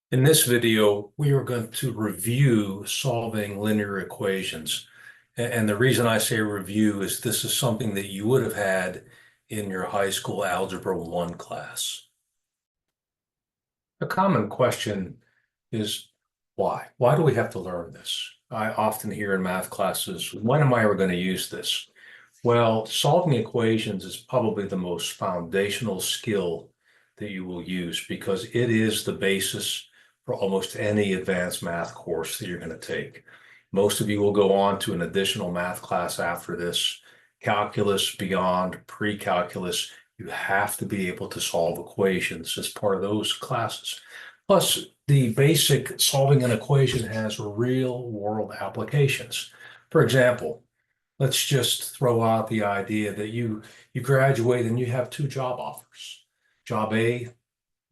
In this video, we are going to review solving linear equations. And the reason I say review is this is something that you would have had in your high school Algebra 1 class. A common question is why? Why do we have to learn this? I often hear in math classes, when am I ever going to use this? Well, solving equations is probably the most foundational skill that you will use because it is the basis for almost any advanced math course that you're going to take. Most of you will go on to an additional math class after this, calculus, beyond, pre-calculus. You have to be able to solve equations as part of those classes. Plus, the basic solving an equation has real world applications. For example, let's just throw out the idea that you graduate and you have two job offers. Job A,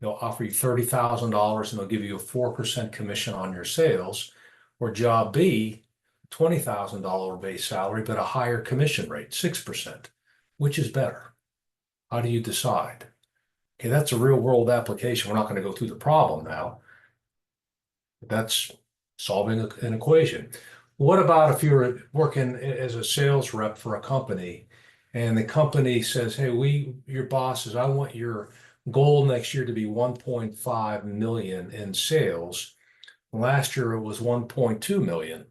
they'll offer you $30,000 and they'll give you a 4% commission on your sales, or job B, $20,000 base salary, but a higher commission rate, 6%. Which is better? How do you decide? Okay, that's a real world application. We're not going to go through the problem now. That's solving an equation. What about if you're working as a sales rep for a company and the company says, hey, your boss says, I want your goal next year to be 1.5 million in sales. Last year it was 1.2 million.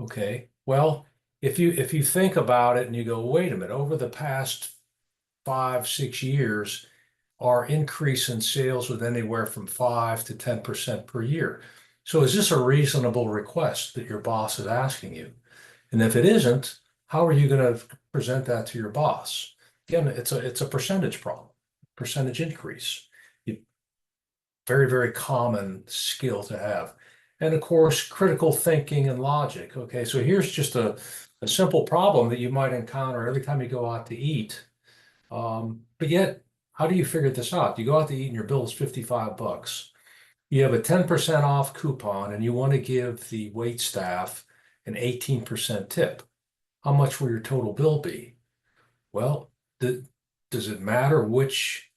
Okay. Well, if you think about it and you go, wait a minute, over the past 5, 6 years, our increase in sales was anywhere from 5 to 10% per year. So is this a reasonable request that your boss is asking you? And if it isn't, how are you going to present that to your boss? Again, it's a percentage problem, percentage increase. Very, very common skill to have. And of course, critical thinking and logic. Okay, so here's just a simple problem that you might encounter every time you go out to eat. But yet, how do you figure this out? You go out to eat and your bill is 55 bucks. You have a 10% off coupon and you want to give the wait staff an 18% tip. How much will your total bill be? Well, does it matter which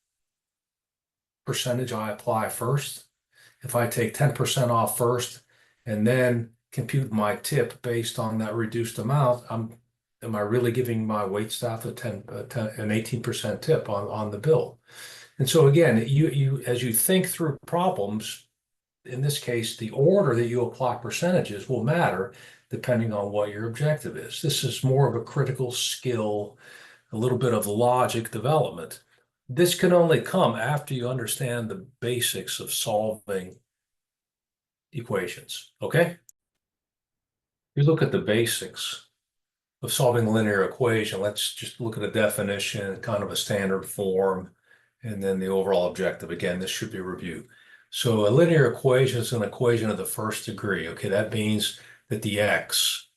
percentage I apply first? If I take 10% off first and then compute my tip based on that reduced amount, am I really giving my wait staff an 18% tip on the bill? And so again, you as you think through problems, in this case, the order that you apply percentages will matter depending on what your objective is. This is more of a critical skill, a little bit of logic development. This can only come after you understand the basics of solving equations, okay? You look at the basics of solving a linear equation. Let's just look at a definition, kind of a standard form, and then the overall objective. Again, this should be a review. So a linear equation is an equation of the first degree. Okay, that means that the x,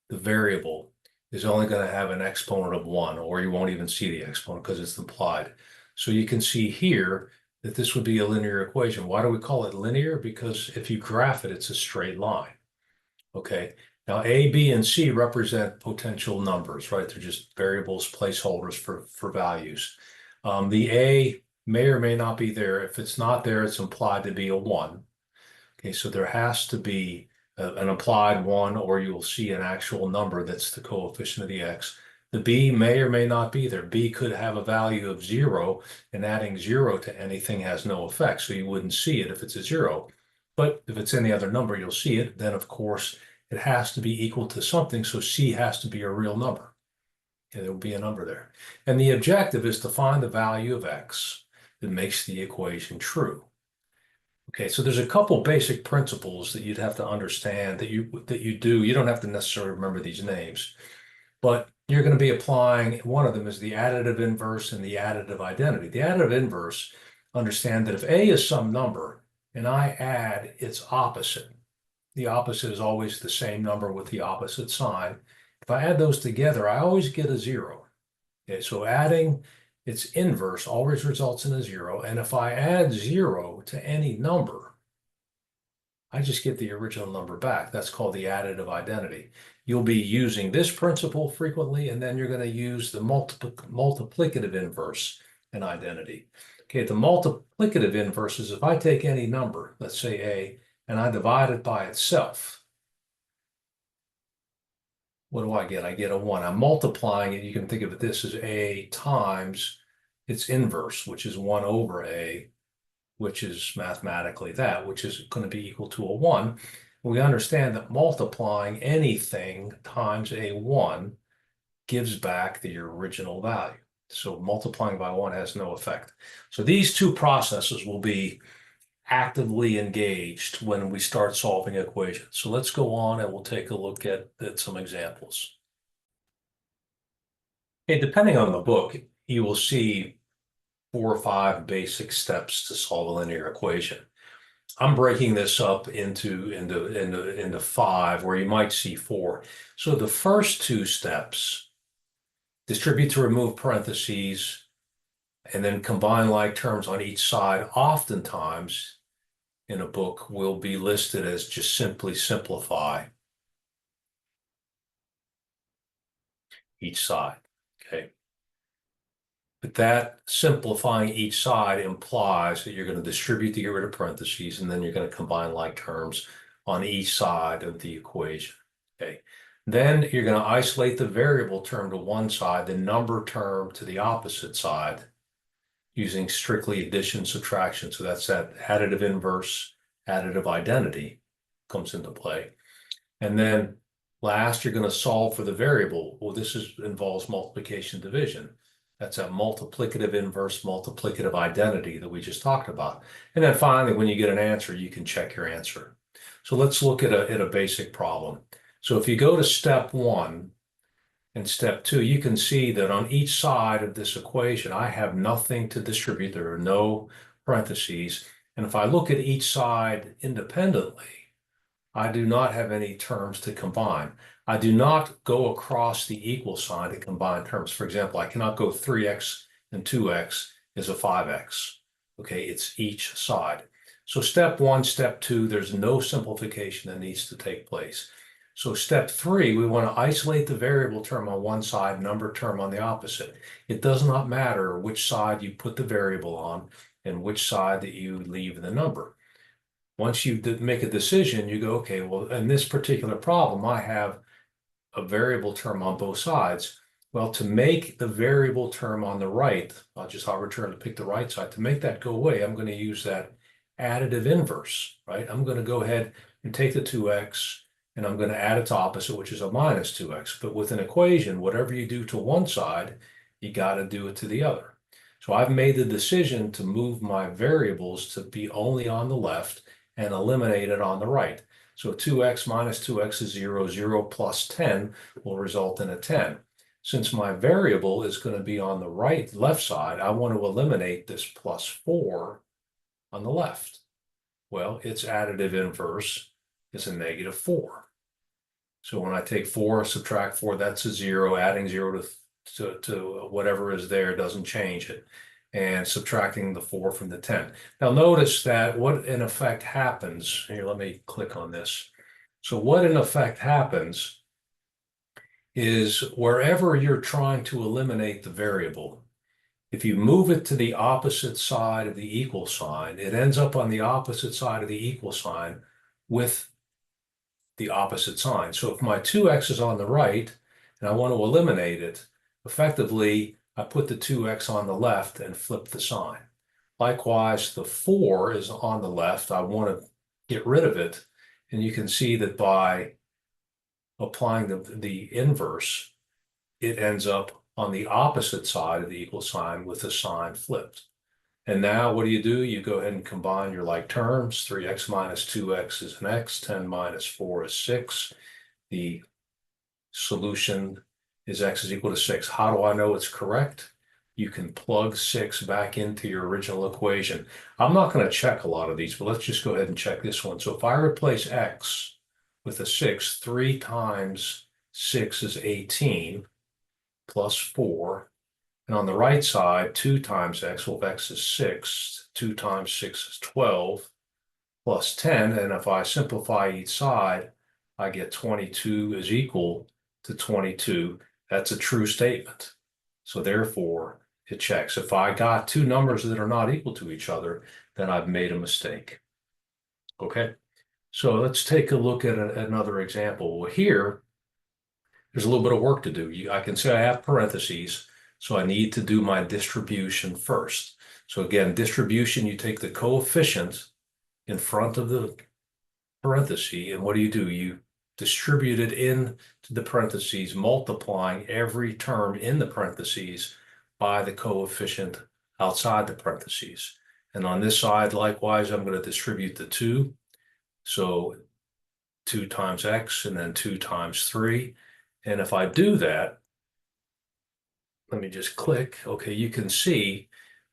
the variable, is only going to have an exponent of 1, or you won't even see the exponent because it's implied. So you can see here that this would be a linear equation. Why do we call it linear? Because if you graph it, it's a straight line. Okay, now A, B, and C represent potential numbers, right? They're just variables, placeholders for values. The A may or may not be there. If it's not there, it's implied to be a 1. Okay, so there has to be an implied 1, or you'll see an actual number that's the coefficient of the x. The B may or may not be there. B could have a value of 0, and adding 0 to anything has no effect, so you wouldn't see it if it's a 0. But if it's any other number, you'll see it. Then, of course, it has to be equal to something, so C has to be a real number. Okay, there will be a number there. And the objective is to find the value of x that makes the equation true. Okay, so there's a couple basic principles that you'd have to understand that you do. You don't have to necessarily remember these names, but you're going to be applying, one of them is the additive inverse and the additive identity. The additive inverse, understand that if A is some number and I add its opposite, the opposite is always the same number with the opposite sign. If I add those together, I always get a 0. Okay, so adding its inverse always results in a 0. And if I add 0 to any number, I just get the original number back. That's called the additive identity. You'll be using this principle frequently, and then you're going to use the multiplicative inverse in identity. Okay, the multiplicative inverse is if I take any number, let's say A, and I divide it by itself. What do I get? I get a 1. I'm multiplying it. You can think of it this as A times its inverse, which is 1 over A, which is mathematically that, which is going to be equal to a 1. We understand that multiplying anything times a 1 gives back the original value. So multiplying by 1 has no effect. So these two processes will be actively engaged when we start solving equations. So let's go on and we'll take a look at some examples. Okay, depending on the book, you will see 4 or 5 basic steps to solve a linear equation. I'm breaking this up into 5, where you might see 4. So the first 2 steps, distribute to remove parentheses, and then combine like terms on each side, oftentimes in a book will be listed as just simply simplify each side, okay? But that simplifying each side implies that you're going to distribute to get rid of parentheses, and then you're going to combine like terms on each side of the equation, okay? Then you're going to isolate the variable term to one side, the number term to the opposite side, using strictly addition, subtraction. So that's that additive inverse, additive identity comes into play. And then last, you're going to solve for the variable. Well, involves multiplication division. That's that multiplicative inverse, multiplicative identity that we just talked about. And then finally, when you get an answer, you can check your answer. So let's look at a basic problem. So if you go to step 1 and step 2, you can see that on each side of this equation, I have nothing to distribute. There are no parentheses. And if I look at each side independently, I do not have any terms to combine. I do not go across the equal sign to combine terms. For example, I cannot go 3x and 2x is a 5x. Okay, it's each side. So step 1, step 2, there's no simplification that needs to take place. So step 3, we want to isolate the variable term on one side, number term on the opposite. It does not matter which side you put the variable on and which side that you leave the number. Once you make a decision, you go, okay, well, in this particular problem, I have a variable term on both sides. Well, to make the variable term on the right, I'll return to pick the right side. To make that go away, I'm going to use that additive inverse, right? I'm going to go ahead and take the 2x, and I'm going to add its opposite, which is a minus 2x. But with an equation, whatever you do to one side, you got to do it to the other. So I've made the decision to move my variables to be only on the left and eliminate it on the right. So 2x minus 2x is 0. 0 plus 10 will result in a 10. Since my variable is going to be on the left side, I want to eliminate this plus 4 on the left. Well, its additive inverse is a negative 4. So when I take 4, subtract 4, that's a 0. Adding 0 to whatever is there doesn't change it. And subtracting the 4 from the 10. Now notice that what in effect happens, here, let me click on this. So what in effect happens is wherever you're trying to eliminate the variable, if you move it to the opposite side of the equal sign, it ends up on the opposite side of the equal sign with the opposite sign. So if my 2x is on the right and I want to eliminate it, effectively, I put the 2x on the left and flip the sign. Likewise, the 4 is on the left. I want to get rid of it. And you can see that by applying the inverse, it ends up on the opposite side of the equal sign with the sign flipped. And now what do? You go ahead and combine your like terms. 3x minus 2x is an x. 10 minus 4 is 6. The solution is x is equal to 6. How do I know it's correct? You can plug 6 back into your original equation. I'm not going to check a lot of these, but let's just go ahead and check this one. So if I replace x with a 6, 3 times 6 is 18 plus 4. And on the right side, 2 times x, well, if x is 6, 2 times 6 is 12 plus 10. And if I simplify each side, I get 22 is equal to 22. That's a true statement. So therefore, it checks. If I got two numbers that are not equal to each other, then I've made a mistake. Okay, so let's take a look at another example. Well, here, there's a little bit of work to do. I can say I have parentheses, so I need to do my distribution first. So again, distribution, you take the coefficient in front of the parenthesis, and what do? You distribute it into the parentheses, multiplying every term in the parentheses by the coefficient outside the parentheses. And on this side, likewise, I'm going to distribute the 2. So 2 times x and then 2 times 3. And if I do that, let me just click. Okay, you can see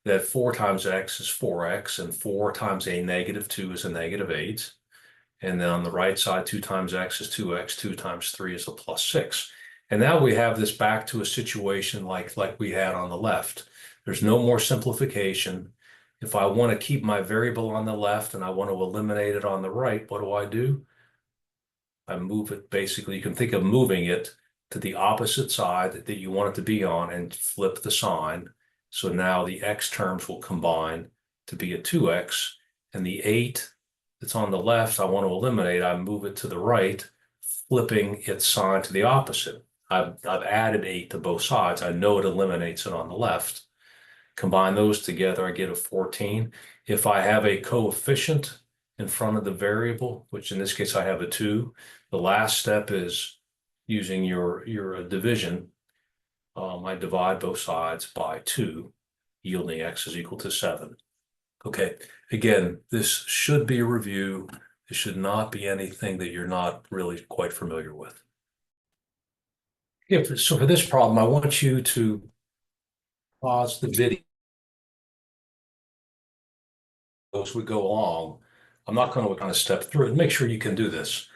that 4 times x is 4x, and 4 times a negative 2 is a negative 8. And then on the right side, 2 times x is 2x, 2 times 3 is a plus 6. And now we have this back to a situation like we had on the left. There's no more simplification. If I want to keep my variable on the left and I want to eliminate it on the right, what do? I move it. Basically, you can think of moving it to the opposite side that you want it to be on and flip the sign. So now the x terms will combine to be a 2x, and the 8 that's on the left, I want to eliminate. I move it to the right, flipping its sign to the opposite. I've added 8 to both sides. I know it eliminates it on the left. Combine those together, I get a 14. If I have a coefficient in front of the variable, which in this case I have a 2, the last step is using your division. I divide both sides by 2, yielding x is equal to 7. Okay, again, this should be a review. This should not be anything that you're not really quite familiar with. So for this problem, I want you to pause the video as we go along. I'm not going to kind of step through it. Make sure you can do this.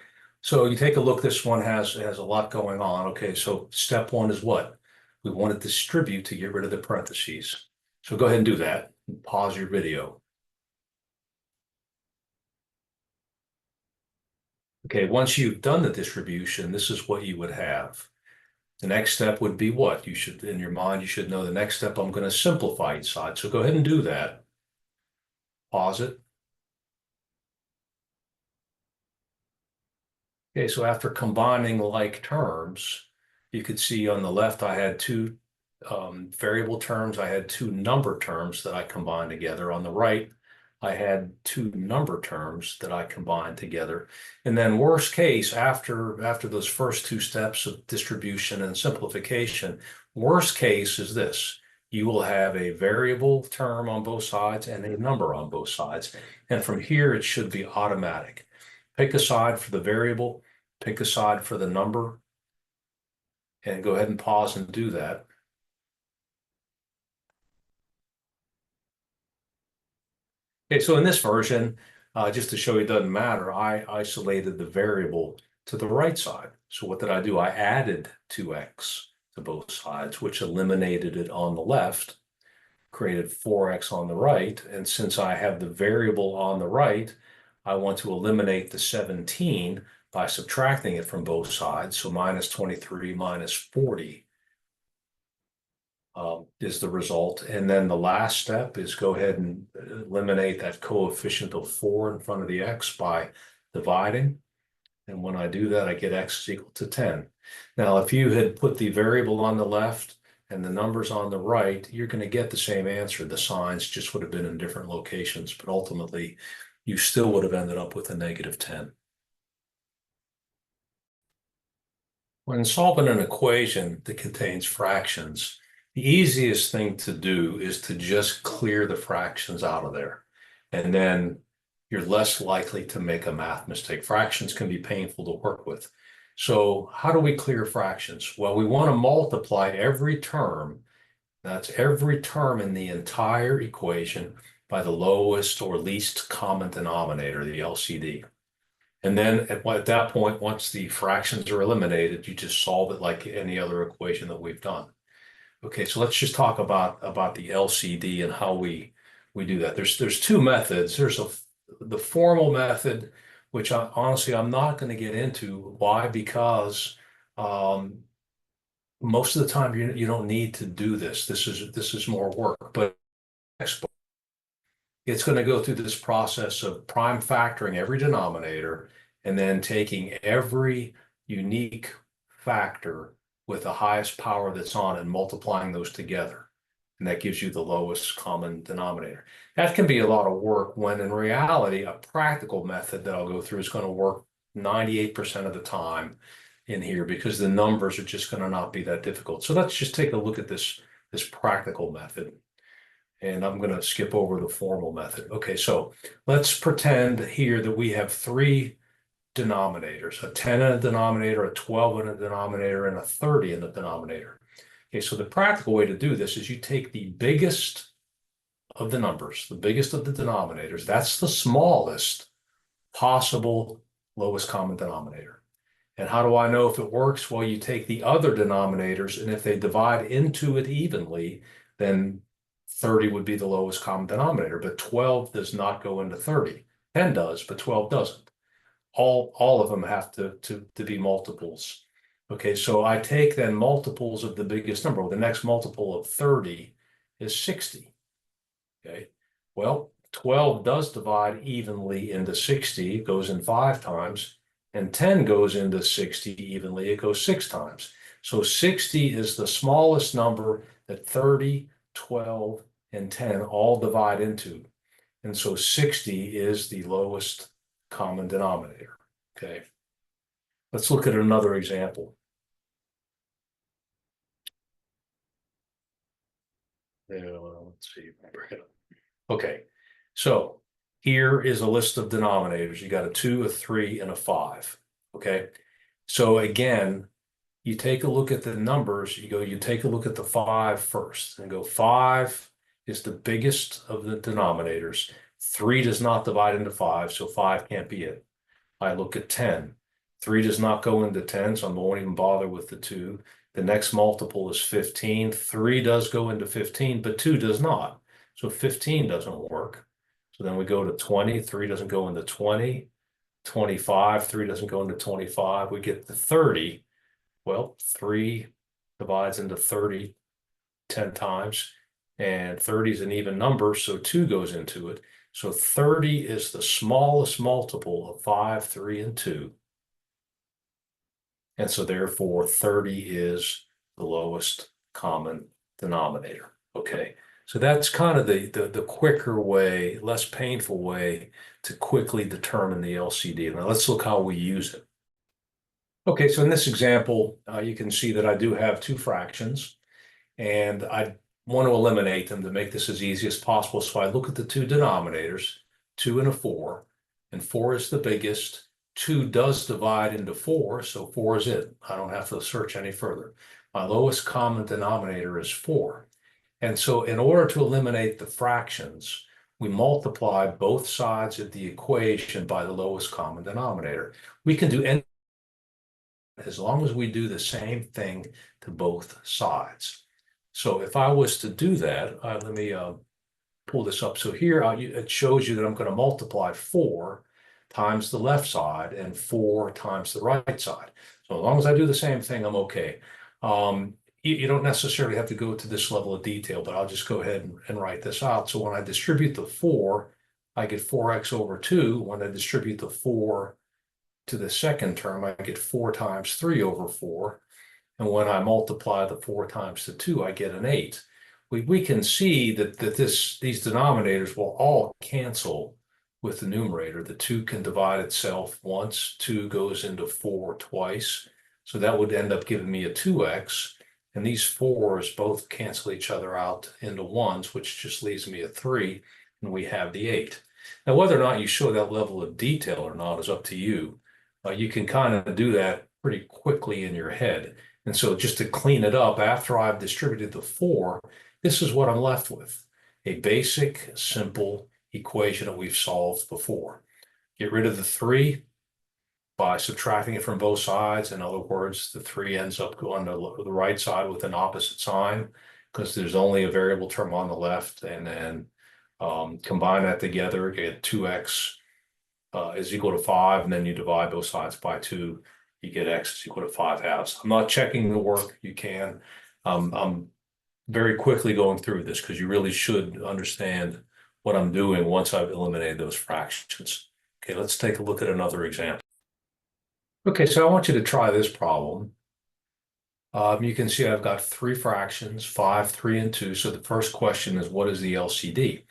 So you take a look. This one has a lot going on. Okay, so step 1 is what? We want to distribute to get rid of the parentheses. So go ahead and do that. Pause your video. Okay, once you've done the distribution, this is what you would have. The next step would be what? You should, in your mind, you should know the next step, I'm going to simplify each side. So go ahead and do that. Pause it. Okay, so after combining like terms, you could see on the left, I had 2 variable terms. I had 2 number terms that I combined together. On the right, I had 2 number terms that I combined together. And then worst case, after those first 2 steps of distribution and simplification, worst case is this. You will have a variable term on both sides and a number on both sides. And from here, it should be automatic. Pick a side for the variable, pick a side for the number, and go ahead and pause and do that. Okay, so in this version, just to show you it doesn't matter, I isolated the variable to the right side. So what did I do? I added 2x to both sides, which eliminated it on the left, created 4x on the right. And since I have the variable on the right, I want to eliminate the 17 by subtracting it from both sides. So minus 23 minus 40 is the result. And then the last step is go ahead and eliminate that coefficient of 4 in front of the x by dividing. And when I do that, I get x is equal to 10. Now, if you had put the variable on the left and the numbers on the right, you're going to get the same answer. The signs just would have been in different locations, but ultimately, you still would have ended up with a negative 10. When solving an equation that contains fractions, the easiest thing to do is to just clear the fractions out of there. And then you're less likely to make a math mistake. Fractions can be painful to work with. So how do we clear fractions? Well, we want to multiply every term, that's every term in the entire equation, by the lowest or least common denominator, the LCD. And then at that point, once the fractions are eliminated, you just solve it like any other equation that we've done. Okay, so let's just talk about the LCD and how we do that. There's 2 methods. There's the formal method, which honestly I'm not going to get into. Why? Because most of the time you don't need to do this. This is more work, but it's going to go through this process of prime factoring every denominator and then taking every unique factor with the highest power that's on it and multiplying those together. And that gives you the lowest common denominator. That can be a lot of work when in reality, a practical method that I'll go through is going to work 98% of the time in here because the numbers are just going to not be that difficult. So let's just take a look at this practical method. And I'm going to skip over the formal method. Okay, so let's pretend here that we have three denominators, a 10 in a denominator, a 12 in a denominator, and a 30 in the denominator. Okay, so the practical way to do this is you take the biggest of the numbers, the biggest of the denominators, that's the smallest possible lowest common denominator. And how do I know if it works? Well, you take the other denominators, and if they divide into it evenly, then 30 would be the lowest common denominator, but 12 does not go into 30. 10 does, but 12 doesn't. All of them have to be multiples. Okay, so I take then multiples of the biggest number. Well, the next multiple of 30 is 60. Okay, well, 12 does divide evenly into 60, it goes in 5 times, and 10 goes into 60 evenly, it goes 6 times. So 60 is the smallest number that 30, 12, and 10 all divide into. And so 60 is the lowest common denominator. Okay. Let's look at another example. Let's see. Okay. So here is a list of denominators. You got a 2, a 3, and a 5. Okay. So again, you take a look at the numbers, you take a look at the 5 first and go 5 is the biggest of the denominators. 3 does not divide into 5, so 5 can't be it. I look at 10. 3 does not go into 10, so I won't even bother with the 2. The next multiple is 15. 3 does go into 15, but 2 does not. So 15 doesn't work. So then we go to 20. 3 doesn't go into 20. 25. 3 doesn't go into 25. We get to 30. Well, 3 divides into 30 10 times, and 30 is an even number, so 2 goes into it. So 30 is the smallest multiple of 5, 3, and 2. And so therefore 30 is the lowest common denominator. Okay, so that's kind of the quicker way, less painful way to quickly determine the LCD. Now let's look how we use it. Okay, so in this example, you can see that I do have two fractions, and I want to eliminate them to make this as easy as possible. So I look at the two denominators, 2 and a 4, and 4 is the biggest. 2 does divide into 4, so 4 is it. I don't have to search any further. My lowest common denominator is 4. And so in order to eliminate the fractions, we multiply both sides of the equation by the lowest common denominator. We can do any as long as we do the same thing to both sides. So if I was to do that, let me pull this up. So here it shows you that I'm going to multiply 4 times the left side and 4 times the right side. So as long as I do the same thing, I'm okay. You don't necessarily have to go to this level of detail, but I'll just go ahead and write this out. So when I distribute the 4, I get 4x over 2. When I distribute the 4 to the second term, I get 4 times 3 over 4. And when I multiply the 4 times the 2, I get an 8. We can see that these denominators will all cancel with the numerator. The 2 can divide itself once, 2 goes into 4 twice. So that would end up giving me a 2x. And these 4s both cancel each other out into 1s, which just leaves me a 3, and we have the 8. Now, whether or not you show that level of detail or not is up to you. You can kind of do that pretty quickly in your head. And so just to clean it up, after I've distributed the 4, this is what I'm left with. A basic, simple equation that we've solved before. Get rid of the 3 by subtracting it from both sides. In other words, the 3 ends up going to the right side with an opposite sign because there's only a variable term on the left. And then combine that together, get 2x is equal to 5, and then you divide both sides by 2. you get x is equal to 5/2. I'm not checking the work. You can. I'm very quickly going through this because you really should understand what I'm doing once I've eliminated those fractions. Okay, let's take a look at another example. Okay, so I want you to try this problem. You can see I've got three fractions, 5, 3, and 2. So the first question is, what is the LCD?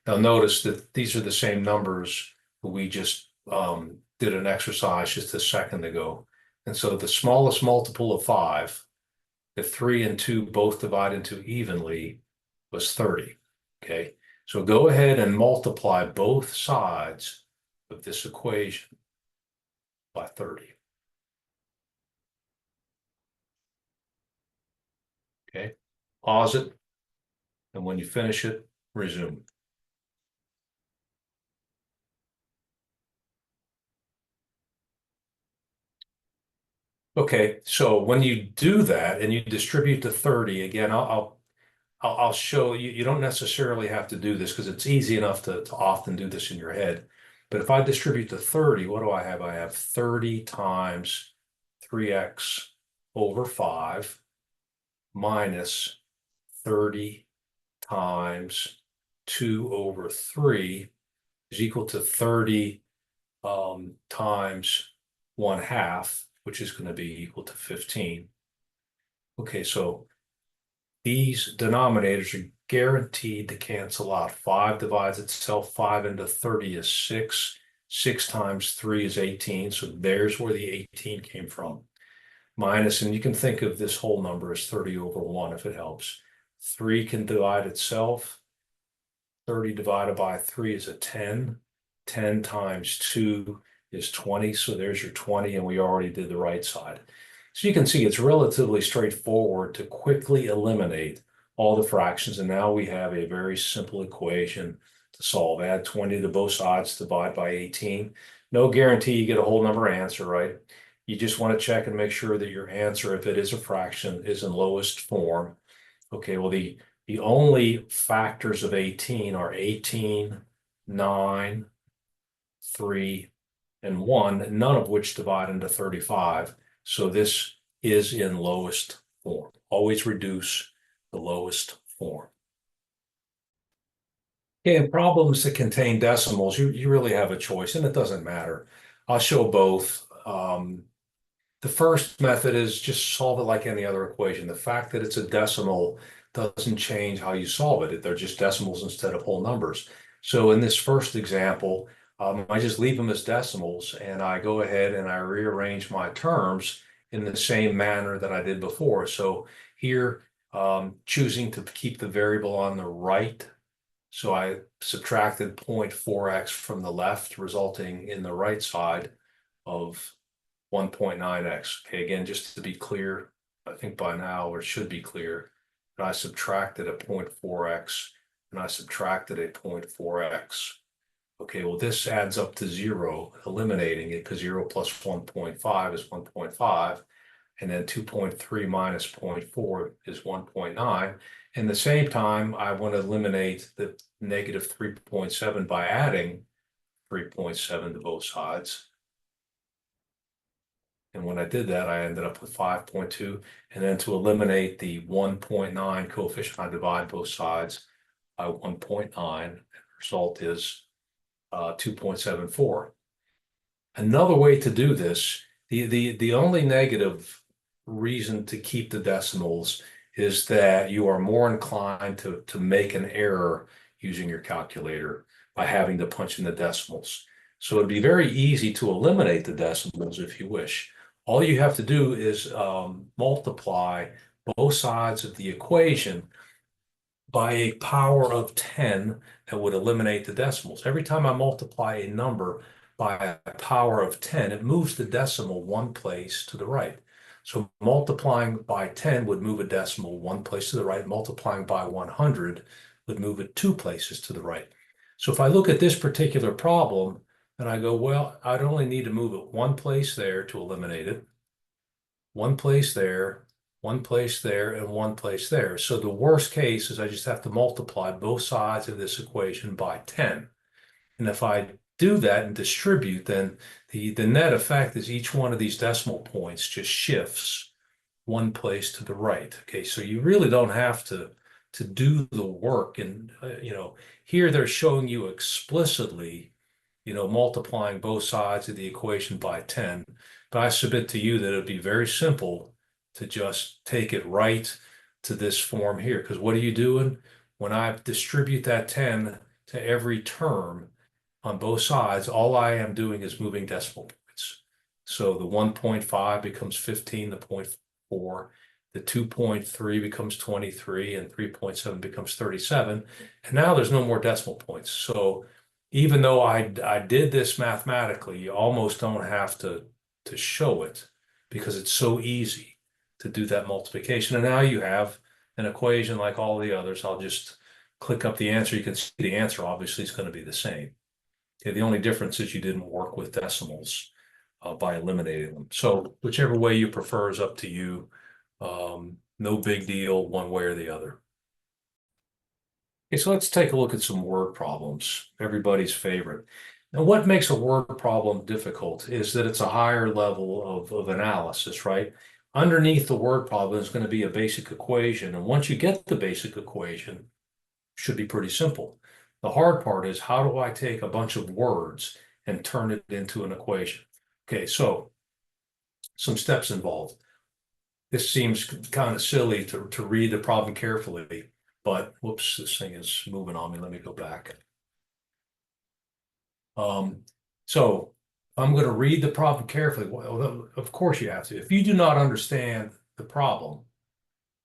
Now notice that these are the same numbers that we just did an exercise just a second ago. And so the smallest multiple of 5, if 3 and 2 both divide into evenly, was 30. Okay, so go ahead and multiply both sides of this equation by 30. Okay, pause it, and when you finish it, resume. Okay, so when you do that and you distribute the 30, again, I'll show you. You don't necessarily have to do this because it's easy enough to often do this in your head. But if I distribute the 30, what do I have? I have 30 times 3x over 5 minus 30 times 2 over 3 is equal to 30 times 1/2, which is going to be equal to 15. Okay, so these denominators are guaranteed to cancel out. 5 divides itself. 5 into 30 is 6. 6 times 3 is 18. So there's where the 18 came from. Minus, and you can think of this whole number as 30 over 1 if it helps. 3 can divide itself. 30 divided by 3 is a 10. 10 times 2 is 20. So there's your 20, and we already did the right side. So you can see it's relatively straightforward to quickly eliminate all the fractions. And now we have a very simple equation to solve. Add 20 to both sides, divide by 18. No guarantee you get a whole number answer, right? You just want to check and make sure that your answer, if it is a fraction, is in lowest form. Okay, well, the only factors of 18 are 18, 9, 3, and 1, none of which divide into 35. So this is in lowest form. Always reduce the lowest form. Okay, in problems that contain decimals, you really have a choice, and it doesn't matter. I'll show both. The first method is just solve it like any other equation. The fact that it's a decimal doesn't change how you solve it. They're just decimals instead of whole numbers. So in this first example, I just leave them as decimals, and I go ahead and I rearrange my terms in the same manner that I did before. So here, choosing to keep the variable on the right. So I subtracted 0.4x from the left, resulting in the right side of 1.9x. Okay, again, just to be clear, I think by now, or it should be clear, that I subtracted a 0.4x and I subtracted a 0.4x. Okay, well, this adds up to 0, eliminating it because 0 plus 1.5 is 1.5. And then 2.3 minus 0.4 is 1.9. And at the same time, I want to eliminate the negative 3.7 by adding 3.7 to both sides. And when I did that, I ended up with 5.2. And then to eliminate the 1.9 coefficient, I divide both sides by 1.9. The result is 2.74. Another way to do this, the only negative reason to keep the decimals is that you are more inclined to make an error using your calculator by having to punch in the decimals. So it'd be very easy to eliminate the decimals if you wish. All you have to do is multiply both sides of the equation by a power of 10 that would eliminate the decimals. Every time I multiply a number by a power of 10, it moves the decimal one place to the right. So multiplying by 10 would move a decimal one place to the right. Multiplying by 100 would move it two places to the right. So if I look at this particular problem and I go, well, I'd only need to move it one place there to eliminate it, one place there, one place there, and one place there. So the worst case is I just have to multiply both sides of this equation by 10. And if I do that and distribute, then the net effect is each one of these decimal points just shifts one place to the right. Okay, so you really don't have to do the work. And here they're showing you explicitly, multiplying both sides of the equation by 10. But I submit to you that it'd be very simple to just take it right to this form here. Because what are you doing? When I distribute that 10 to every term on both sides, all I am doing is moving decimal points. So the 1.5 becomes 15, the 0.4, the 2.3 becomes 23, and 3.7 becomes 37. And now there's no more decimal points. So even though I did this mathematically, you almost don't have to show it because it's so easy to do that multiplication. And now you have an equation like all the others. I'll just click up the answer. You can see the answer obviously is going to be the same. Okay, the only difference is you didn't work with decimals by eliminating them. So whichever way you prefer is up to you. No big deal one way or the other. Okay, so let's take a look at some word problems, everybody's favorite. Now, what makes a word problem difficult is that it's a higher level of analysis, right? Underneath the word problem is going to be a basic equation. And once you get the basic equation, it should be pretty simple. The hard part is how do I take a bunch of words and turn it into an equation? Okay, so some steps involved. This seems kind of silly to read the problem carefully, but whoops, this thing is moving on me. Let me go back. So I'm going to read the problem carefully. Well, of course you have to. If you do not understand the problem,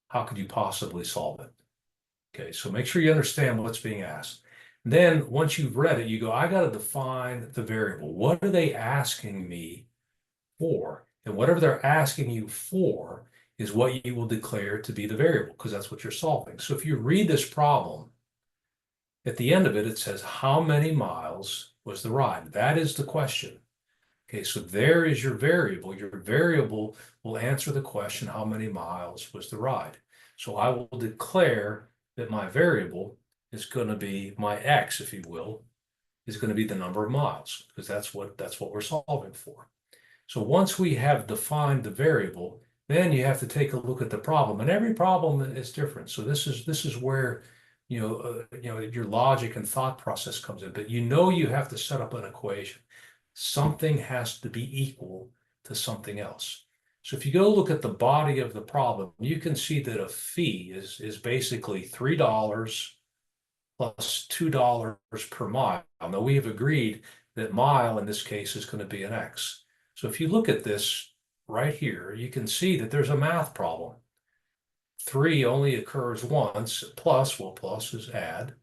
how could you possibly solve it? Okay, so make sure you understand what's being asked. Then once you've read it, you go, I got to define the variable. What are they asking me for? And whatever they're asking you for is what you will declare to be the variable, because that's what you're solving. So if you read this problem, at the end of it, it says, how many miles was the ride? That is the question. Okay, so there is your variable. Your variable will answer the question, how many miles was the ride? So I will declare that my variable is going to be my x, if you will, is going to be the number of miles, because that's what we're solving for. So once we have defined the variable, then you have to take a look at the problem, and every problem is different. So this is where your logic and thought process comes in. But you have to set up an equation. Something has to be equal to something else. So if you go look at the body of the problem, you can see that a fee is basically $3 plus $2 per mile. Now we have agreed that mile in this case is going to be an x. So if you look at this right here, you can see that there's a math problem. 3 only occurs once, plus is add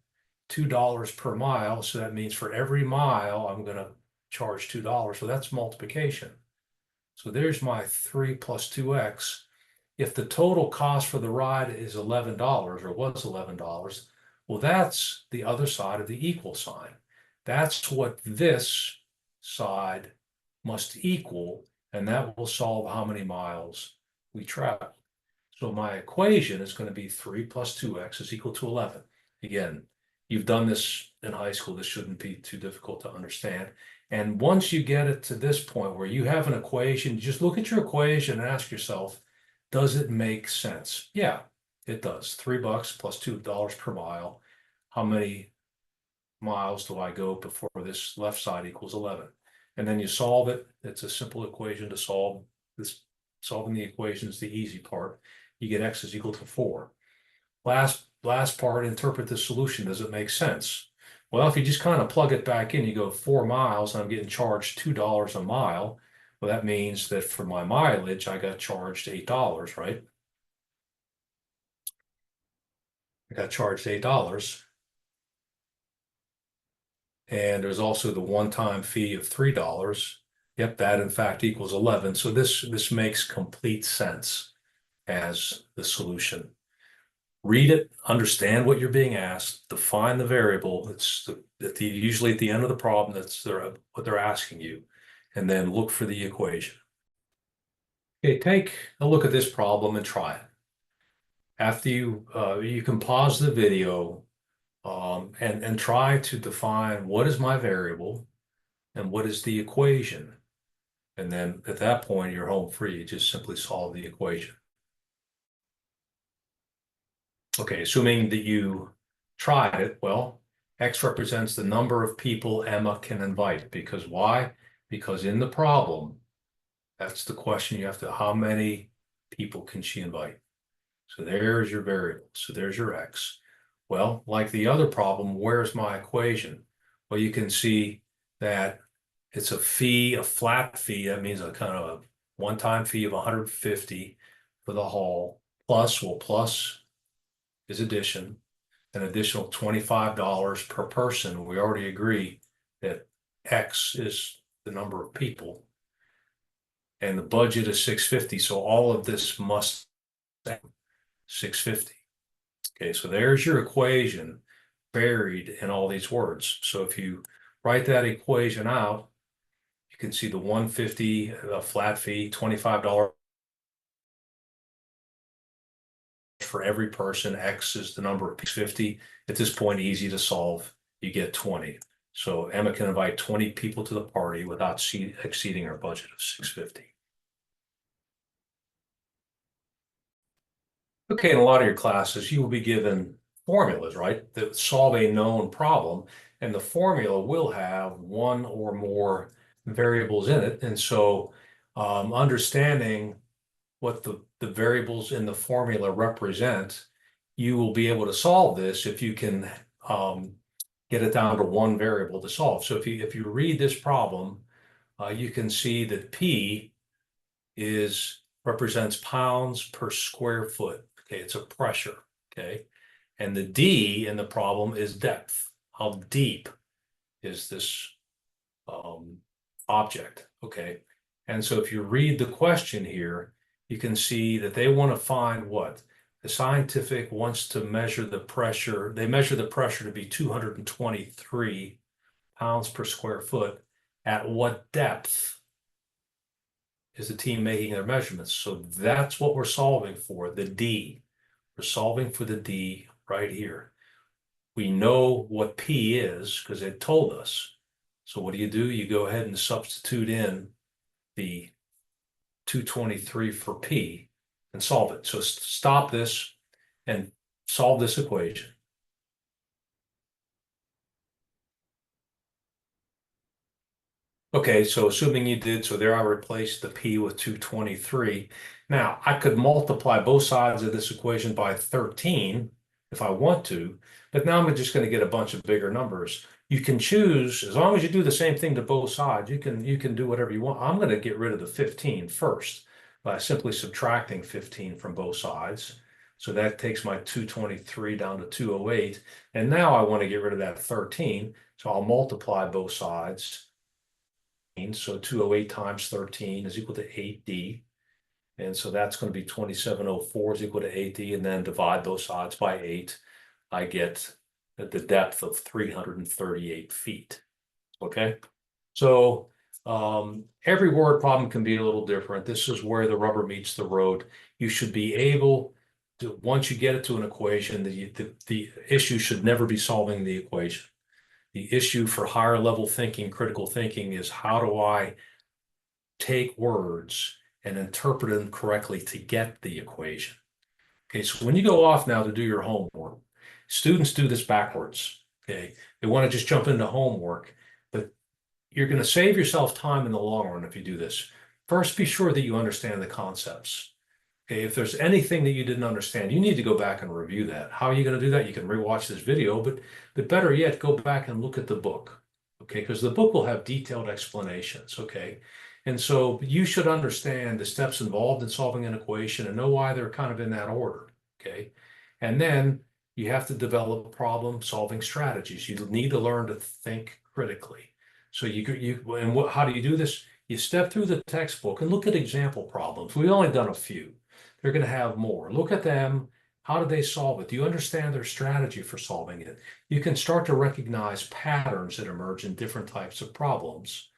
$2 per mile. So that means for every mile, I'm going to charge $2. So that's multiplication. So there's my 3 plus 2x. If the total cost for the ride is $11 or was $11, well, that's the other side of the equal sign. That's what this side must equal, and that will solve how many miles we travel. So my equation is going to be 3 plus 2x is equal to 11. Again, you've done this in high school. This shouldn't be too difficult to understand. And once you get it to this point where you have an equation, just look at your equation and ask yourself, does it make sense? Yeah, it does. $3 plus $2 per mile. How many miles do I go before this left side equals 11? And then you solve it. It's a simple equation to solve. Solving the equation is the easy part. You get x is equal to 4. Last part, interpret the solution. Does it make sense? Well, if you just kind of plug it back in, you go 4 miles, and I'm getting charged $2 a mile. Well, that means that for my mileage, I got charged $8, right? I got charged $8. And there's also the one-time fee of $3. Yep, that in fact equals 11. So this makes complete sense as the solution. Read it, understand what you're being asked, define the variable. It's usually at the end of the problem, that's what they're asking you, and then look for the equation. Okay, take a look at this problem and try it. After you can pause the video and try to define what is my variable, And what is the equation? And then at that point, you're home free. You just simply solve the equation. Okay, assuming that you tried it, well, X represents the number of people Emma can invite. Because why? Because in the problem, that's the question you have to, how many people can she invite? So there's your variable. So there's your X. Well, like the other problem, where's my equation? Well, you can see that it's a fee, a flat fee. That means a kind of a one-time fee of 150 for the hall. Plus is addition, an additional $25 per person. We already agree that X is the number of people. And the budget is 650. So all of this must 650. Okay, so there's your equation buried in all these words. So if you write that equation out, you can see the 150, a flat fee, $25 for every person. X is the number of 50. At this point, easy to solve. You get 20. So Emma can invite 20 people to the party without exceeding her budget of 650. Okay, in a lot of your classes, you will be given formulas, right, that solve a known problem, and the formula will have one or more variables in it. And so understanding what the variables in the formula represent, you will be able to solve this if you can get it down to one variable to solve. So if you read this problem, you can see that P represents pounds per square foot. Okay, it's a pressure. Okay, and the D in the problem is depth. How deep is this object? Okay, and so if you read the question here, you can see that they want to find what? The scientific wants to measure the pressure. They measure the pressure to be 223 pounds per square foot. At what depth is the team making their measurements? So that's what we're solving for, the D. We're solving for the D right here. We know what P is because it told us. So what do? You go ahead and substitute in the 223 for P and solve it. So stop this and solve this equation. Okay, so assuming you did, so there I replaced the P with 223. Now, I could multiply both sides of this equation by 13 if I want to, but now I'm just going to get a bunch of bigger numbers. You can choose, as long as you do the same thing to both sides, you can do whatever you want. I'm going to get rid of the 15 first by simply subtracting 15 from both sides. So that takes my 223 down to 208. And now I want to get rid of that 13. So I'll multiply both sides. So 208 times 13 is equal to 8D. And so that's going to be 2704 is equal to 8D. And then divide those sides by 8. I get the depth of 338 feet. Okay. So every word problem can be a little different. This is where the rubber meets the road. You should be able to, once you get it to an equation, the issue should never be solving the equation. The issue for higher level thinking, critical thinking, is how do I take words and interpret them correctly to get the equation? Okay, so when you go off now to do your homework, students do this backwards. Okay, they want to just jump into homework, but you're going to save yourself time in the long run if you do this. First, be sure that you understand the concepts. Okay, if there's anything that you didn't understand, you need to go back and review that. How are you going to do that? You can rewatch this video, but better yet, go back and look at the book. Okay, because the book will have detailed explanations. Okay, and so you should understand the steps involved in solving an equation and know why they're kind of in that order. Okay, and then you have to develop problem-solving strategies. You need to learn to think critically. So how do you do this? You step through the textbook and look at example problems. We've only done a few. They're going to have more. Look at them. How do they solve it? Do you understand their strategy for solving it? You can start to recognize patterns that emerge in different types of problems.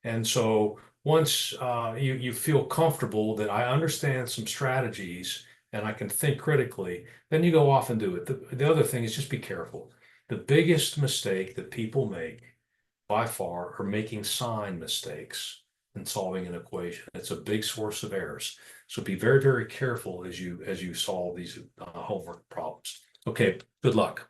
And so once you feel comfortable that I understand some strategies and I can think critically, then you go off and do it. The other thing is just be careful. The biggest mistake that people make by far are making sign mistakes in solving an equation. It's a big source of errors. So be very, very careful as you solve these homework problems. Okay, good luck.